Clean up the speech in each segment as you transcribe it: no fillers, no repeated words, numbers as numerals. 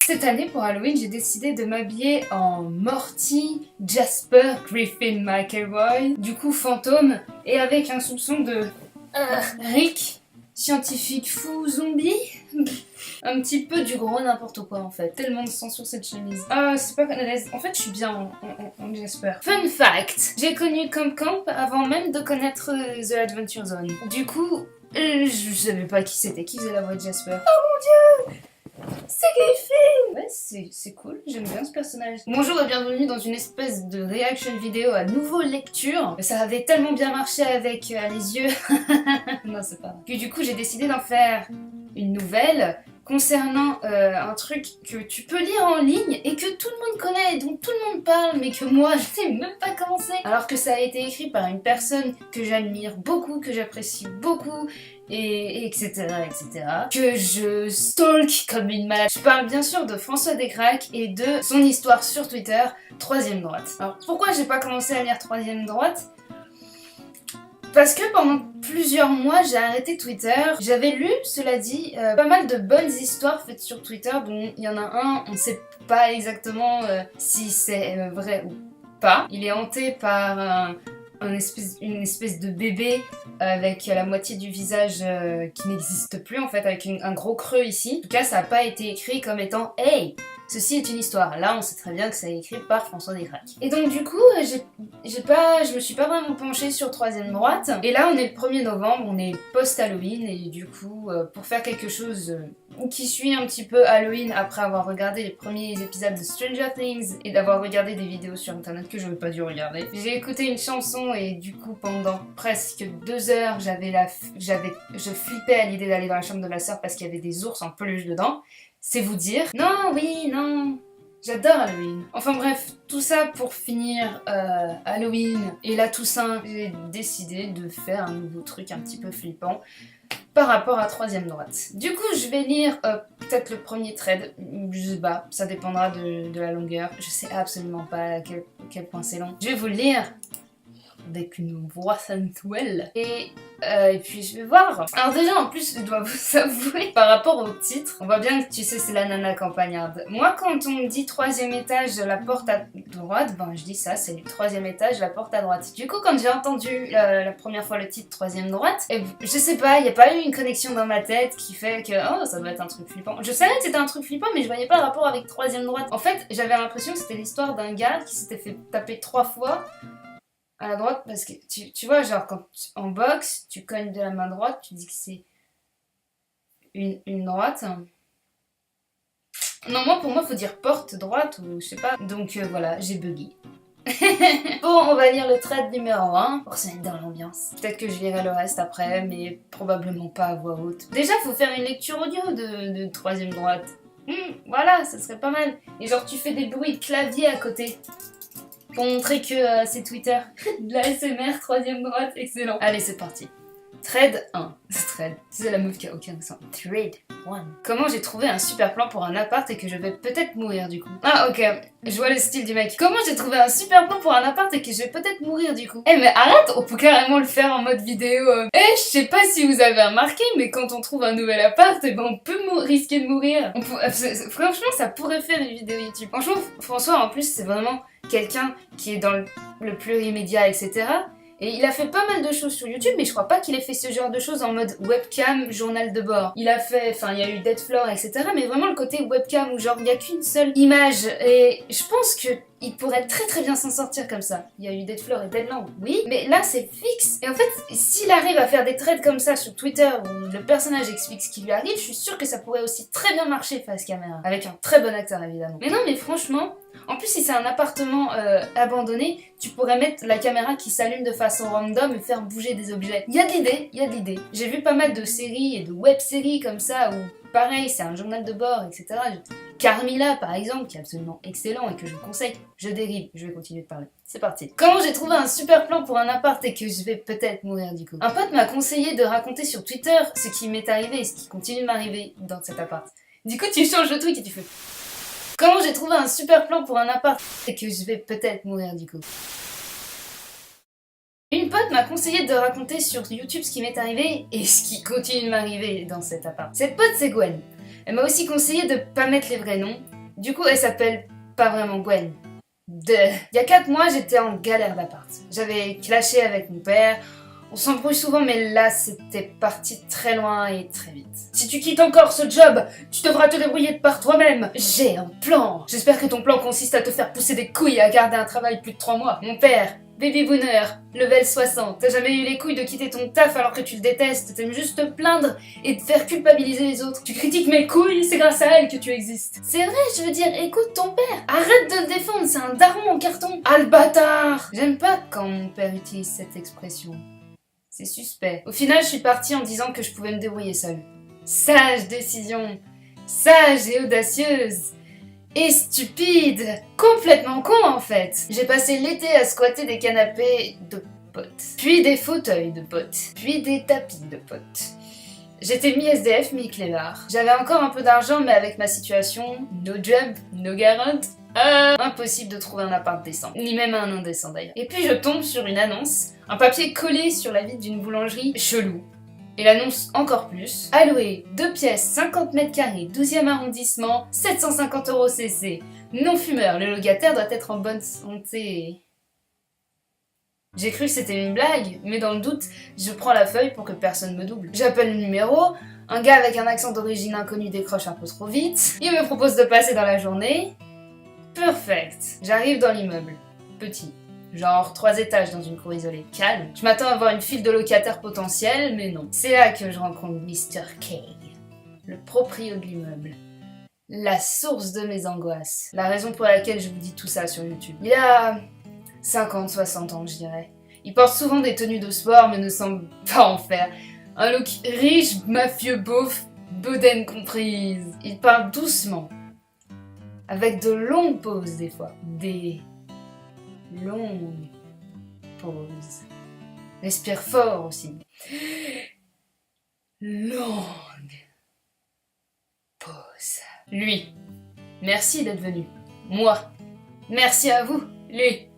Cette année pour Halloween, j'ai décidé de m'habiller en Morty, Jasper, Griffin, McElroy, du coup fantôme, et avec un soupçon de Rick, scientifique fou zombie. Un petit peu du gros n'importe quoi en fait. Tellement de sang sur cette chemise. C'est pas canadaise. En fait, je suis bien en Jasper. Fun fact, j'ai connu Camp Camp avant même de connaître The Adventure Zone. Du coup, je savais pas qui c'était, qui faisait la voix de Jasper. Oh mon dieu! C'est Griffin! Ouais, c'est cool, j'aime bien ce personnage. Bonjour et bienvenue dans une espèce de reaction vidéo à nouveau lecture. Ça avait tellement bien marché avec les yeux. Non, c'est pas vrai. Puis du coup, j'ai décidé d'en faire une nouvelle concernant un truc que tu peux lire en ligne et que tout le monde connaît, dont tout le monde parle, mais que moi, je n'ai même pas commencé. Alors que ça a été écrit par une personne que j'admire beaucoup, que j'apprécie beaucoup, et etc. que je stalk comme une malade. Je parle bien sûr de François Descraques et de son histoire sur Twitter, Troisième Droite. Alors pourquoi j'ai pas commencé à lire Troisième Droite ? Parce que pendant plusieurs mois, j'ai arrêté Twitter. J'avais lu, cela dit, pas mal de bonnes histoires faites sur Twitter, dont il y en a un, on ne sait pas exactement si c'est vrai ou pas. Il est hanté par une espèce de bébé avec la moitié du visage qui n'existe plus en fait, avec un gros creux ici. En tout cas, ça n'a pas été écrit comme étant « Hey, ceci est une histoire ». Là, on sait très bien que ça est écrit par François Descraques. Et donc du coup, je me suis pas vraiment penchée sur Troisième Droite. Et là, on est le 1er novembre, on est post-Halloween, et du coup, pour faire quelque chose qui suit un petit peu Halloween après avoir regardé les premiers épisodes de Stranger Things et d'avoir regardé des vidéos sur internet que je n'aurais pas dû regarder. J'ai écouté une chanson et du coup pendant presque 2 heures je flippais à l'idée d'aller dans la chambre de ma sœur parce qu'il y avait des ours en peluche dedans. C'est vous dire. Non, oui, non. J'adore Halloween. Enfin bref, tout ça pour finir Halloween et la Toussaint, j'ai décidé de faire un nouveau truc un petit peu flippant par rapport à Troisième Droite. Du coup, je vais lire peut-être le premier thread, je sais pas, ça dépendra de la longueur. Je sais absolument pas à quel point c'est long. Je vais vous le lire avec une voix sensuelle. Et puis je vais voir. Alors déjà en plus je dois vous avouer par rapport au titre, on voit bien que tu sais c'est la nana campagnarde. Moi quand on me dit 3e étage, la porte à droite, ben je dis ça, c'est le 3e étage, la porte à droite. Du coup quand j'ai entendu la première fois le titre 3e droite, je sais pas, il n'y a pas eu une connexion dans ma tête qui fait que oh ça doit être un truc flippant. Je savais que c'était un truc flippant mais je voyais pas le rapport avec 3e droite. En fait j'avais l'impression que c'était l'histoire d'un gars qui s'était fait taper 3 fois à la droite, parce que tu vois, genre quand en boxe, tu cognes de la main droite, tu dis que c'est une droite. Non, pour moi, faut dire porte droite ou je sais pas. Donc voilà, j'ai bugué. Bon, on va lire le thread numéro 1 pour se mettre dans l'ambiance. Peut-être que je lirai le reste après, mais probablement pas à voix haute. Déjà, faut faire une lecture audio de Troisième Droite. Voilà, ça serait pas mal. Et genre, tu fais des bruits de clavier à côté. Pour montrer que c'est Twitter. De la SMR, Troisième Droite, excellent. Allez, c'est parti. Thread 1. Thread. C'est la meuf qui a aucun accent. Thread 1. Comment j'ai trouvé un super plan pour un appart et que je vais peut-être mourir du coup. Ah ok, je vois le style du mec. Comment j'ai trouvé un super plan pour un appart et que je vais peut-être mourir du coup. Mais arrête, on peut carrément le faire en mode vidéo. Je sais pas si vous avez remarqué, mais quand on trouve un nouvel appart, on peut risquer de mourir. Franchement, ça pourrait faire une vidéo YouTube. Franchement, François en plus, c'est vraiment quelqu'un qui est dans le plurimédia, etc. Et il a fait pas mal de choses sur YouTube, mais je crois pas qu'il ait fait ce genre de choses en mode webcam, journal de bord. Il a fait, il y a eu Dead Floor, etc. Mais vraiment le côté webcam où genre il y a qu'une seule image. Et je pense que il pourrait très bien s'en sortir comme ça. Il y a eu Dead Floor et Deadland, oui, mais là c'est fixe. Et en fait, s'il arrive à faire des threads comme ça sur Twitter où le personnage explique ce qui lui arrive, je suis sûre que ça pourrait aussi très bien marcher face caméra. Avec un très bon acteur évidemment. Mais non, mais franchement, en plus si c'est un appartement abandonné, tu pourrais mettre la caméra qui s'allume de façon random et faire bouger des objets. Il y a de l'idée. J'ai vu pas mal de séries et de web-séries comme ça où pareil, c'est un journal de bord, etc. Carmilla, par exemple, qui est absolument excellent et que je vous conseille. Je dérive, je vais continuer de parler. C'est parti. Comment j'ai trouvé un super plan pour un appart et que je vais peut-être mourir du coup. Un pote m'a conseillé de raconter sur Twitter ce qui m'est arrivé et ce qui continue de m'arriver dans cet appart. Du coup, tu changes le truc et tu fais... Comment j'ai trouvé un super plan pour un appart et que je vais peut-être mourir du coup. Une pote m'a conseillé de raconter sur YouTube ce qui m'est arrivé et ce qui continue de m'arriver dans cet appart. Cette pote, c'est Gwen. Elle m'a aussi conseillé de pas mettre les vrais noms Du coup, elle s'appelle pas vraiment Gwen. Il y a 4 mois, j'étais en galère d'appart. J'avais clashé avec mon père. On s'embrouille souvent, mais là, c'était parti très loin et très vite. Si tu quittes encore ce job, tu devras te débrouiller par toi-même. J'ai un plan. J'espère que ton plan consiste à te faire pousser des couilles et à garder un travail plus de 3 mois. Mon père, baby boomer, level 60. T'as jamais eu les couilles de quitter ton taf alors que tu le détestes. T'aimes juste te plaindre et te faire culpabiliser les autres. Tu critiques mes couilles, c'est grâce à elles que tu existes. C'est vrai, je veux dire, écoute ton père. Arrête de le défendre, c'est un daron en carton. Ah le bâtard. J'aime pas quand mon père utilise cette expression. C'est suspect. Au final, je suis partie en disant que je pouvais me débrouiller seule. Sage décision. Sage et audacieuse. Et stupide. Complètement con en fait. J'ai passé l'été à squatter des canapés de potes. Puis des fauteuils de potes. Puis des tapis de potes. J'étais mi-SDF, mi-clébard. J'avais encore un peu d'argent, mais avec ma situation, no job, no garant, impossible de trouver un appart décent. Ni même un indécent d'ailleurs. Et puis je tombe sur une annonce, un papier collé sur la vitre d'une boulangerie chelou. Et l'annonce encore plus. Alloué, 2 pièces, 50 mètres carrés, 12e arrondissement, 750 € CC. Non fumeur, le locataire doit être en bonne santé. J'ai cru que c'était une blague, mais dans le doute, je prends la feuille pour que personne me double. J'appelle le numéro, un gars avec un accent d'origine inconnue décroche un peu trop vite, il me propose de passer dans la journée. Perfect. J'arrive dans l'immeuble. Petit. Genre 3 étages dans une cour isolée. Calme. Je m'attends à voir une file de locataires potentiels, mais non. C'est là que je rencontre Mr. K, le proprio de l'immeuble. La source de mes angoisses. La raison pour laquelle je vous dis tout ça sur YouTube. Il a 50-60 ans, je dirais. Il porte souvent des tenues de sport, mais ne semble pas en faire. Un look riche, mafieux, beauf, bedaine comprise. Il parle doucement. Avec de longues pauses, des fois. Des longues pauses. Respire fort aussi. Longue pause. Lui, merci d'être venu. Moi, merci à vous. Lui,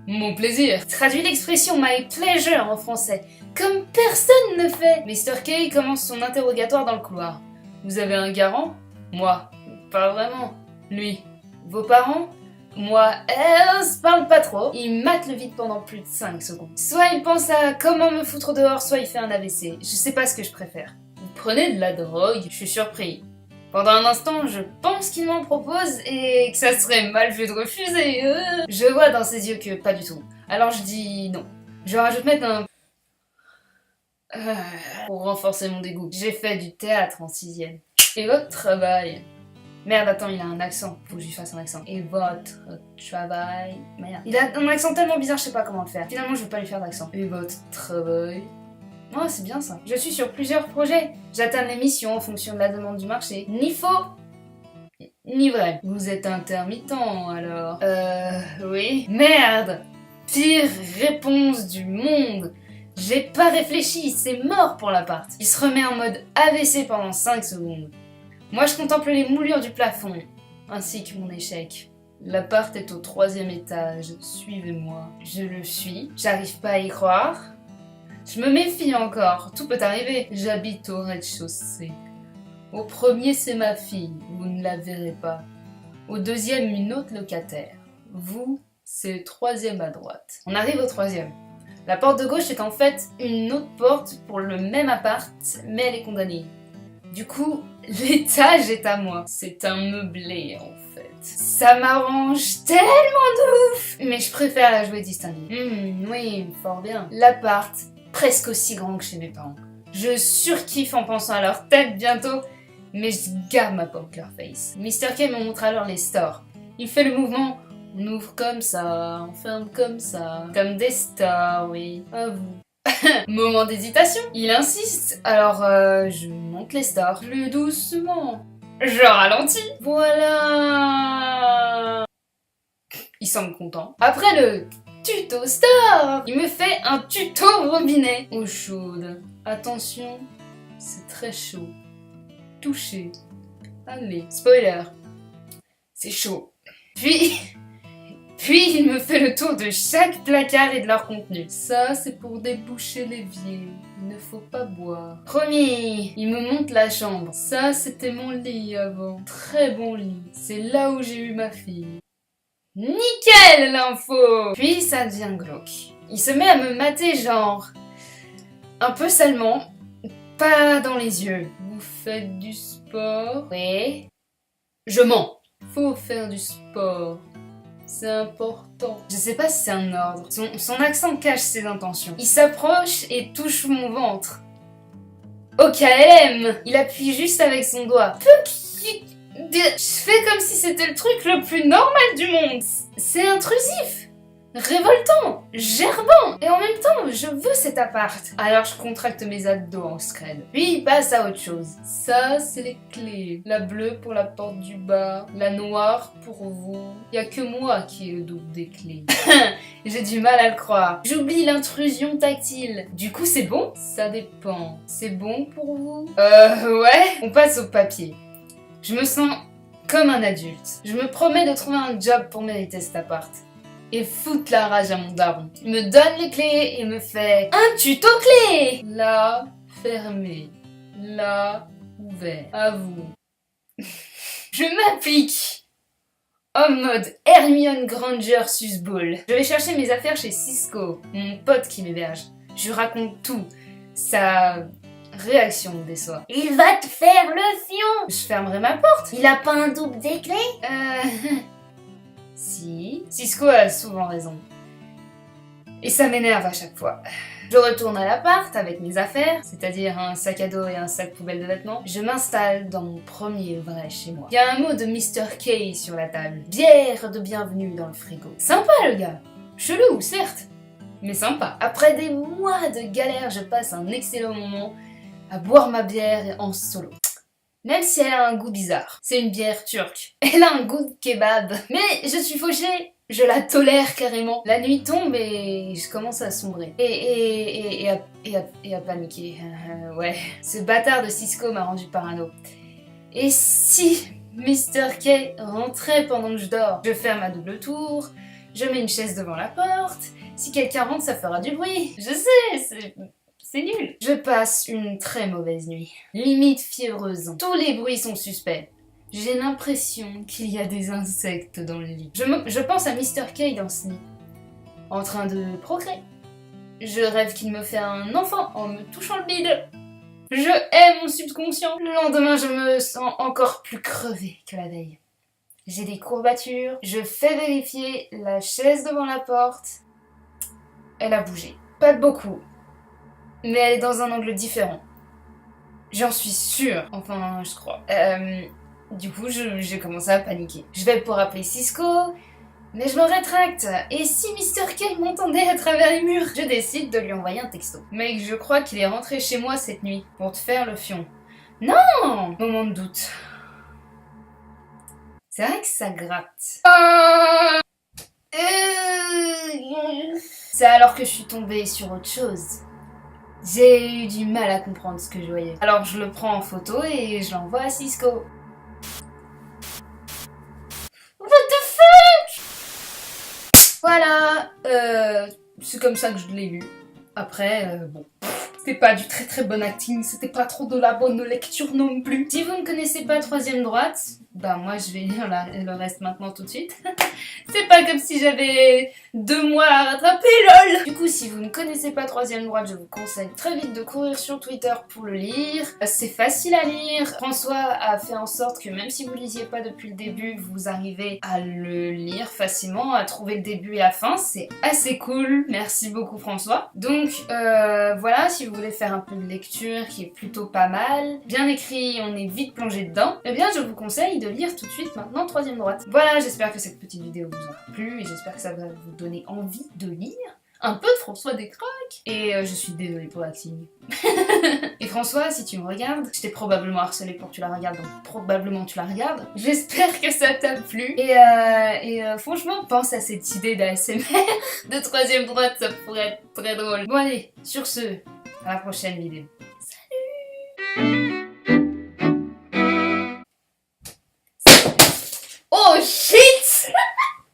mon plaisir. Traduis l'expression my pleasure en français, comme personne ne fait. Mr. K commence son interrogatoire dans le couloir. Vous avez un garant? Moi, pas vraiment. Lui, vos parents? Moi, elle se parle pas trop. Il mate le vide pendant plus de 5 secondes. Soit il pense à comment me foutre dehors, soit il fait un AVC. Je sais pas ce que je préfère. Vous prenez de la drogue? Je suis surpris. Pendant un instant, je pense qu'il m'en propose et que ça serait mal vu de refuser. Je vois dans ses yeux que pas du tout. Alors je dis non. Je rajoute maintenant pour renforcer mon dégoût. J'ai fait du théâtre en 6e. Et votre travail? Merde, attends, il a un accent. Faut que je lui fasse un accent. Et votre travail? Merde. Il a un accent tellement bizarre, je sais pas comment le faire. Finalement, je vais pas lui faire d'accent. Et votre travail? Oh, c'est bien ça. Je suis sur plusieurs projets. J'atteins les missions en fonction de la demande du marché. Ni faux, ni vrai. Vous êtes intermittent, alors? Oui. Merde! Pire réponse du monde. J'ai pas réfléchi, c'est mort pour l'appart. Il se remet en mode AVC pendant 5 secondes. Moi, je contemple les moulures du plafond, ainsi que mon échec. L'appart est au 3e étage. Suivez-moi. Je le suis. J'arrive pas à y croire. Je me méfie encore, tout peut arriver. J'habite au rez-de-chaussée. Au 1er, c'est ma fille, vous ne la verrez pas. Au 2e, une autre locataire. Vous, c'est le 3e à droite. On arrive au 3e. La porte de gauche est en fait une autre porte pour le même appart, mais elle est condamnée. Du coup, l'étage est à moi. C'est un meublé en fait. Ça m'arrange tellement de ouf. Mais je préfère la jouer distinguée. Oui, fort bien. L'appart, presque aussi grand que chez mes parents. Je surkiffe en pensant à leur tête bientôt, mais je garde ma poker face. Mr. K me montre alors les stores. Il fait le mouvement, on ouvre comme ça, on ferme comme ça. Comme des stores, oui. À vous. Moment d'hésitation. Il insiste, alors je monte les stores. Plus doucement. Je ralentis. Voilà. Il semble content. Après le tuto store, il me fait un tuto robinet. Eau chaude. Attention, c'est très chaud. Touchez. Allez. Spoiler. C'est chaud. Puis, Puis il me fait le tour de chaque placard et de leur contenu. Ça, c'est pour déboucher l'évier. Il ne faut pas boire. Promis, il me montre la chambre. Ça, c'était mon lit avant. Très bon lit. C'est là où j'ai eu ma fille. Nickel l'info! Puis ça devient glauque. Il se met à me mater genre... un peu salement. Pas dans les yeux. Vous faites du sport? Oui. Je mens. Faut faire du sport. C'est important. Je sais pas si c'est un ordre. Son accent cache ses intentions. Il s'approche et touche mon ventre. Au KLM! Il appuie juste avec son doigt. Je fais comme si c'était le truc le plus normal du monde. C'est intrusif. Révoltant, gerbant, et en même temps, je veux cet appart. Alors je contracte mes abdos en scred. Puis il passe à autre chose. Ça, c'est les clés. La bleue pour la porte du bas, la noire pour vous. Y a que moi qui ai le double des clés. J'ai du mal à le croire. J'oublie l'intrusion tactile. Du coup, c'est bon? Ça dépend. C'est bon pour vous? Ouais. On passe au papier. Je me sens comme un adulte. Je me promets de trouver un job pour mériter cet appart. Et foutre la rage à mon daron. Il me donne les clés et me fait un tuto clé. Là, fermé. Là, ouvert. À vous. Je m'applique en mode Hermione Granger susball. Je vais chercher mes affaires chez Cisco, mon pote qui m'héberge. Je raconte tout. Sa réaction me déçoit. Il va te faire le fion. Je fermerai ma porte. Il a pas un double des clés? Si. Cisco a souvent raison. Et ça m'énerve à chaque fois. Je retourne à l'appart avec mes affaires, c'est-à-dire un sac à dos et un sac poubelle de vêtements. Je m'installe dans mon premier vrai chez moi. Il y a un mot de Mr. K sur la table. Bière de bienvenue dans le frigo. Sympa le gars. Chelou, certes. Mais sympa. Après des mois de galère, je passe un excellent moment à boire ma bière en solo. Même si elle a un goût bizarre. C'est une bière turque. Elle a un goût de kebab. Mais je suis fauchée. Je la tolère carrément. La nuit tombe et je commence à sombrer. Et à paniquer. Ouais. Ce bâtard de Cisco m'a rendu parano. Et si Mr. K rentrait pendant que je dors? Je ferme à double tour. Je mets une chaise devant la porte. Si quelqu'un rentre, ça fera du bruit. Je sais, c'est nul. Je passe une très mauvaise nuit. Limite fiévreuse. Tous les bruits sont suspects. J'ai l'impression qu'il y a des insectes dans le lit. Je pense à Mr. K dans ce lit. En train de procréer. Je rêve qu'il me fait un enfant en me touchant le bide. Je hais mon subconscient. Le lendemain, je me sens encore plus crevée que la veille. J'ai des courbatures. Je fais vérifier la chaise devant la porte. Elle a bougé. Pas de beaucoup. Mais elle est dans un angle différent. J'en suis sûre. Enfin, je crois. Du coup, j'ai commencé à paniquer. Je vais pour appeler Cisco, mais je me rétracte. Et si Mr. K m'entendait à travers les murs? Je décide de lui envoyer un texto. Mec, je crois qu'il est rentré chez moi cette nuit pour te faire le fion. Non! Moment de doute. C'est vrai que ça gratte. C'est alors que je suis tombée sur autre chose. J'ai eu du mal à comprendre ce que je voyais. Alors je le prends en photo et je l'envoie à Cisco. What the fuck? Voilà, c'est comme ça que je l'ai lu. Après, bon, c'était pas du très très bon acting, c'était pas trop de la bonne lecture non plus. Si vous ne connaissez pas Troisième Droite, bah moi je vais lire le reste maintenant tout de suite. C'est pas comme si j'avais 2 mois à rattraper, lol. Du coup, si vous ne connaissez pas Troisième Droite, je vous conseille très vite de courir sur Twitter pour le lire. C'est facile à lire. François a fait en sorte que même si vous ne lisiez pas depuis le début, vous arrivez à le lire facilement, à trouver le début et la fin. C'est assez cool. Merci beaucoup François. Donc voilà, si vous voulez faire un peu de lecture qui est plutôt pas mal, bien écrit, on est vite plongé dedans, eh bien je vous conseille de lire tout de suite maintenant Troisième Droite. Voilà, j'espère que cette petite vidéo vous aura plu et j'espère que ça va vous donner envie de lire un peu de François Descraques. Et je suis désolée pour l'acting. Et François, si tu me regardes, je t'ai probablement harcelé pour que tu la regardes, donc probablement tu la regardes. J'espère que ça t'a plu. Et franchement, pense à cette idée d'ASMR de Troisième Droite, ça pourrait être très drôle. Bon allez, sur ce, à la prochaine vidéo.